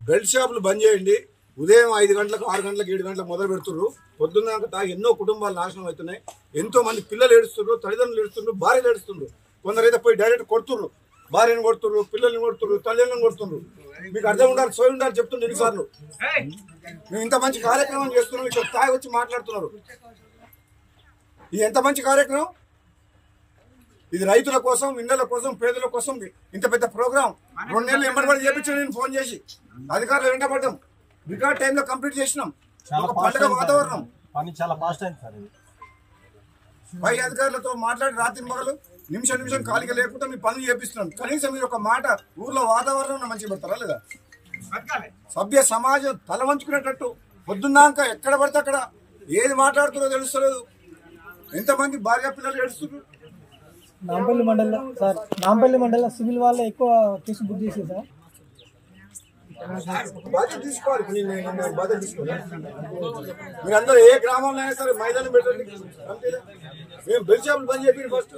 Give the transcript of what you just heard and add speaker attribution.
Speaker 1: Belt షాపులు బంద్ చేయండి. ఉదయం 5 గంటలకు 6 గంటలకు 7 గంటలకు మొదలు పెడుతున్నారు. పొద్దున్న తాగి ఎన్నో కుటుంబాలు నాశనం అవుతున్నాయి. ఎంతో మంది పిల్లలు ఏడుస్తున్నారు, తల్లిదండ్రులు ఏడుస్తున్నారు, భార్యలు ఏడుస్తున్నారు. కొందరైతే పోయి డైరెక్ట్ కొడుతున్నారు, భార్యను కొడుతున్నారు, పిల్లల్ని కొడుతున్నారు, తల్లిదండ్రులను కొడుతున్నారు. మీకు అర్థం ఉండాలి, సోయి ఉండాలి చెప్తుండ్రు ఎన్నిసార్లు. మేము ఇంత మంచి కార్యక్రమం చేస్తున్నాం, ఇక్కడ తాగి వచ్చి మాట్లాడుతున్నారు. ఇది ఎంత మంచి కార్యక్రమం! ఇది రైతుల కోసం, ఇండ్ల కోసం, పేదల కోసం ఇంత పెద్ద ప్రోగ్రాం 2 నెలలు ఎంబడి చేపించాను. నేను ఫోన్ చేసి అధికారులు వెంటబడ్డాం, రికార్డ్ టైంలో కంప్లీట్ చేసినాం. ఒక పండుగ వాతావరణం,
Speaker 2: పని చాలా ఫాస్ట్ అయింది సార్.
Speaker 1: పై అధికారులతో మాట్లాడి రాత్రి మగలు నిమిషం ఖాళీగా లేకుండా మీ పనులు చేపిస్తున్నాం. కనీసం మీరు ఒక మాట ఊర్లో వాతావరణం మంచిగా పెడతారా లేదా? సభ్య సమాజం తల వంచుకునేటట్టు పొద్దున్నాక ఎక్కడ పడితే అక్కడ ఏది మాట్లాడుతున్నారో తెలుస్తలేదు. ఎంతమంది భార్య పిల్లలు ఏడుస్తున్నారు.
Speaker 3: నాంపల్లి మండల సివిల్ వాళ్ళే ఎక్కువ కేసు బుక్ చేసేది సార్.
Speaker 1: బాధ్యత తీసుకోవాలి. బాధ్యత తీసుకోవాలి. మీరందరూ ఏ గ్రామంలో అయినా సరే మైదానం పెట్టండి. మేము బెల్ట్ షాపులు బంద్ చెప్పి ఫస్ట్